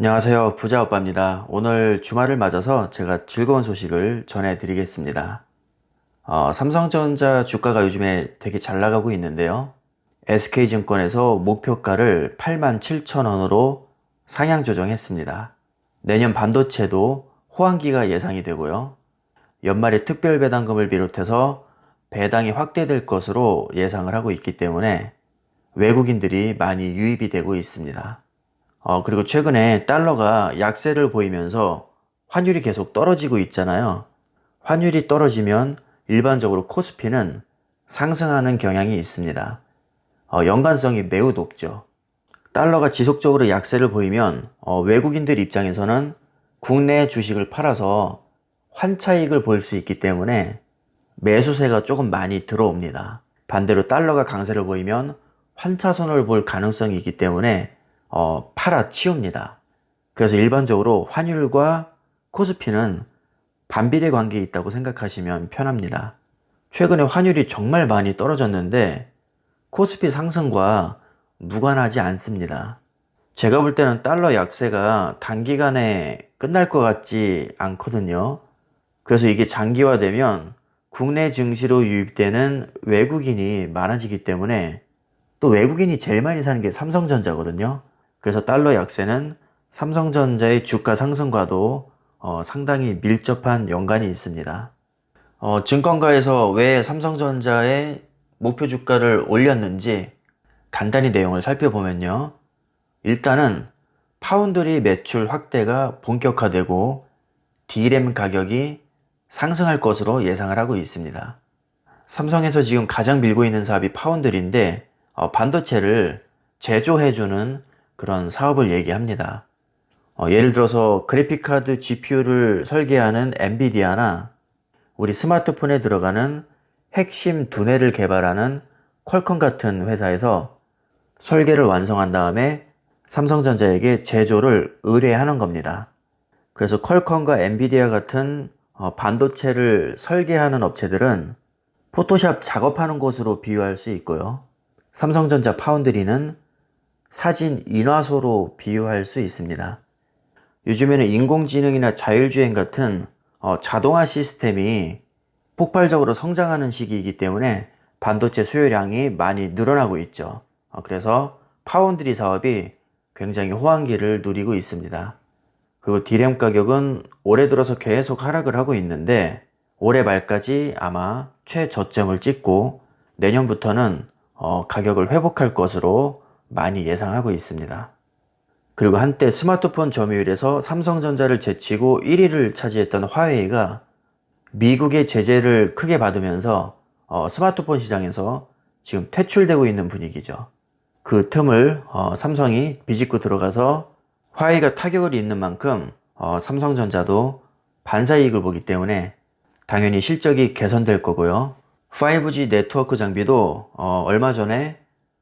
안녕하세요. 부자오빠입니다. 오늘 주말을 맞아서 제가 즐거운 소식을 전해드리겠습니다. 삼성전자 주가가 요즘에 되게 잘 나가고 있는데요. SK증권에서 목표가를 87,000원으로 상향 조정했습니다. 내년 반도체도 호황기가 예상이 되고요. 연말에 특별 배당금을 비롯해서 배당이 확대될 것으로 예상을 하고 있기 때문에 외국인들이 많이 유입이 되고 있습니다. 그리고 최근에 달러가 약세를 보이면서 환율이 계속 떨어지고 있잖아요. 환율이 떨어지면 일반적으로 코스피는 상승하는 경향이 있습니다. 연관성이 매우 높죠. 달러가 지속적으로 약세를 보이면 외국인들 입장에서는 국내 주식을 팔아서 환차익을 볼 수 있기 때문에 매수세가 조금 많이 들어옵니다. 반대로 달러가 강세를 보이면 환차손을 볼 가능성이 있기 때문에 팔아 치웁니다. 그래서 일반적으로 환율과 코스피는 반비례 관계에 있다고 생각하시면 편합니다. 최근에 환율이 정말 많이 떨어졌는데 코스피 상승과 무관하지 않습니다. 제가 볼 때는 달러 약세가 단기간에 끝날 것 같지 않거든요. 그래서 이게 장기화되면 국내 증시로 유입되는 외국인이 많아지기 때문에 또 외국인이 제일 많이 사는 게 삼성전자거든요. 그래서 달러 약세는 삼성전자의 주가 상승과도 상당히 밀접한 연관이 있습니다. 증권가에서 왜 삼성전자의 목표 주가를 올렸는지 간단히 내용을 살펴보면요. 일단은 파운드리 매출 확대가 본격화되고 D램 가격이 상승할 것으로 예상을 하고 있습니다. 삼성에서 지금 가장 밀고 있는 사업이 파운드리인데 반도체를 제조해주는 그런 사업을 얘기합니다. 예를 들어서 그래픽카드 GPU를 설계하는 엔비디아나 우리 스마트폰에 들어가는 핵심 두뇌를 개발하는 퀄컴 같은 회사에서 설계를 완성한 다음에 삼성전자에게 제조를 의뢰하는 겁니다. 그래서 퀄컴과 엔비디아 같은 반도체를 설계하는 업체들은 포토샵 작업하는 곳으로 비유할 수 있고요. 삼성전자 파운드리는 사진 인화소로 비유할 수 있습니다. 요즘에는 인공지능이나 자율주행 같은 자동화 시스템이 폭발적으로 성장하는 시기이기 때문에 반도체 수요량이 많이 늘어나고 있죠. 그래서 파운드리 사업이 굉장히 호황기를 누리고 있습니다. 그리고 D램 가격은 올해 들어서 계속 하락을 하고 있는데 올해 말까지 아마 최저점을 찍고 내년부터는 가격을 회복할 것으로 많이 예상하고 있습니다. 그리고 한때 스마트폰 점유율에서 삼성전자를 제치고 1위를 차지했던 화웨이가 미국의 제재를 크게 받으면서 스마트폰 시장에서 지금 퇴출되고 있는 분위기죠. 그 틈을 삼성이 비집고 들어가서 화웨이가 타격을 입는 만큼 삼성전자도 반사이익을 보기 때문에 당연히 실적이 개선될 거고요. 5G 네트워크 장비도 얼마 전에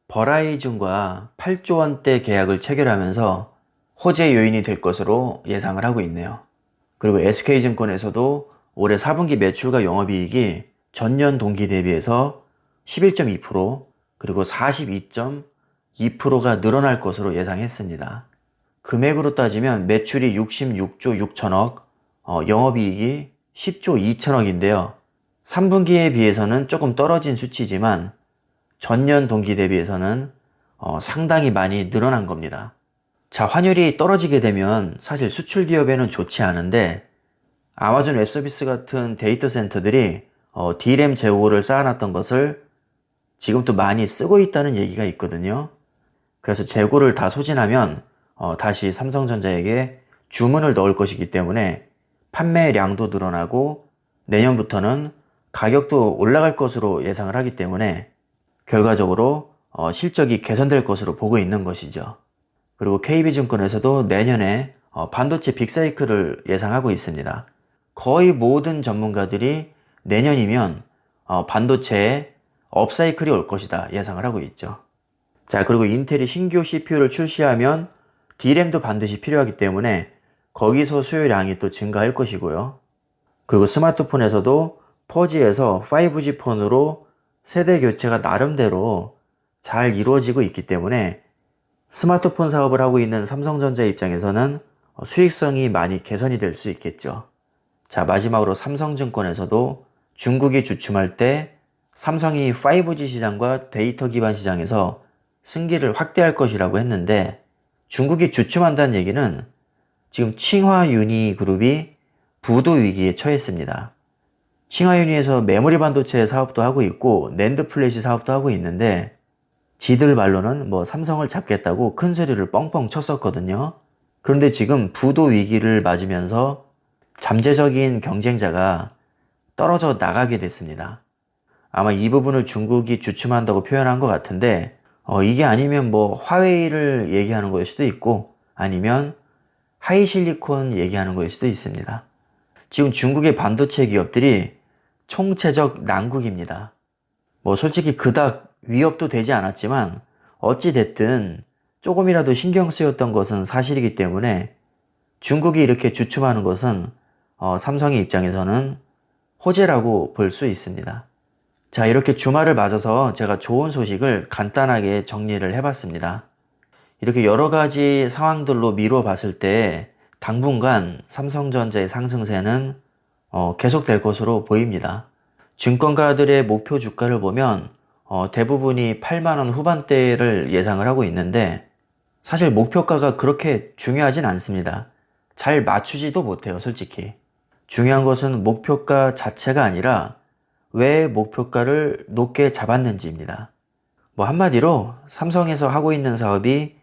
버라이즌과 8조 원대 계약을 체결하면서 호재 요인이 될 것으로 예상을 하고 있네요. 그리고 SK증권에서도 올해 4분기 매출과 영업이익이 전년 동기 대비해서 11.2% 그리고 42.2%가 늘어날 것으로 예상했습니다. 금액으로 따지면 매출이 66조 6천억, 영업이익이 10조 2천억인데요. 3분기에 비해서는 조금 떨어진 수치지만 전년 동기 대비해서는 상당히 많이 늘어난 겁니다. 자, 환율이 떨어지게 되면 사실 수출 기업에는 좋지 않은데 아마존 웹서비스 같은 데이터 센터들이 D램 재고를 쌓아놨던 것을 지금 또 많이 쓰고 있다는 얘기가 있거든요. 그래서 재고를 다 소진하면 다시 삼성전자에게 주문을 넣을 것이기 때문에 판매량도 늘어나고 내년부터는 가격도 올라갈 것으로 예상을 하기 때문에 결과적으로 실적이 개선될 것으로 보고 있는 것이죠. 그리고 KB증권에서도 내년에 반도체 빅사이클을 예상하고 있습니다. 거의 모든 전문가들이 내년이면 반도체에 업사이클이 올 것이다 예상을 하고 있죠. 자, 그리고 인텔이 신규 CPU를 출시하면 D램도 반드시 필요하기 때문에 거기서 수요량이 또 증가할 것이고요. 그리고 스마트폰에서도 4G에서 5G 폰으로 세대 교체가 나름대로 잘 이루어지고 있기 때문에 스마트폰 사업을 하고 있는 삼성전자 입장에서는 수익성이 많이 개선이 될 수 있겠죠. 자, 마지막으로 삼성증권에서도 중국이 주춤할 때 삼성이 5G 시장과 데이터 기반 시장에서 승기를 확대할 것이라고 했는데, 중국이 주춤한다는 얘기는 지금 칭화유니 그룹이 부도 위기에 처했습니다. 칭화유니에서 메모리 반도체 사업도 하고 있고 낸드 플래시 사업도 하고 있는데, 지들 말로는 삼성을 잡겠다고 큰 소리를 뻥뻥 쳤었거든요. 그런데 지금 부도 위기를 맞으면서 잠재적인 경쟁자가 떨어져 나가게 됐습니다. 아마 이 부분을 중국이 주춤한다고 표현한 것 같은데, 이게 아니면 화웨이를 얘기하는 거일 수도 있고, 아니면 하이실리콘 얘기하는 거일 수도 있습니다. 지금 중국의 반도체 기업들이 총체적 난국입니다. 솔직히 그닥 위협도 되지 않았지만 어찌 됐든 조금이라도 신경 쓰였던 것은 사실이기 때문에 중국이 이렇게 주춤하는 것은 삼성의 입장에서는 호재라고 볼 수 있습니다. 자, 이렇게 주말을 맞아서 제가 좋은 소식을 간단하게 정리를 해봤습니다. 이렇게 여러 가지 상황들로 미루어 봤을 때 당분간 삼성전자의 상승세는 계속될 것으로 보입니다. 증권가들의 목표 주가를 보면 대부분이 8만원 후반대를 예상을 하고 있는데, 사실 목표가가 그렇게 중요하진 않습니다. 잘 맞추지도 못해요, 솔직히. 중요한 것은 목표가 자체가 아니라 왜 목표가를 높게 잡았는지입니다. 한마디로 삼성에서 하고 있는 사업이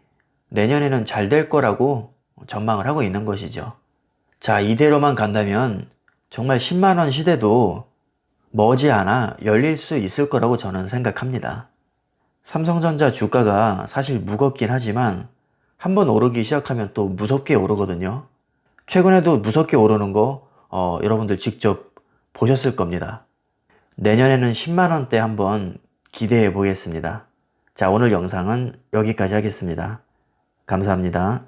내년에는 잘 될 거라고 전망을 하고 있는 것이죠. 자, 이대로만 간다면 정말 10만원 시대도 머지않아 열릴 수 있을 거라고 저는 생각합니다. 삼성전자 주가가 사실 무겁긴 하지만 한번 오르기 시작하면 또 무섭게 오르거든요. 최근에도 무섭게 오르는 거 여러분들 직접 보셨을 겁니다. 내년에는 10만원대 한번 기대해 보겠습니다. 자, 오늘 영상은 여기까지 하겠습니다. 감사합니다.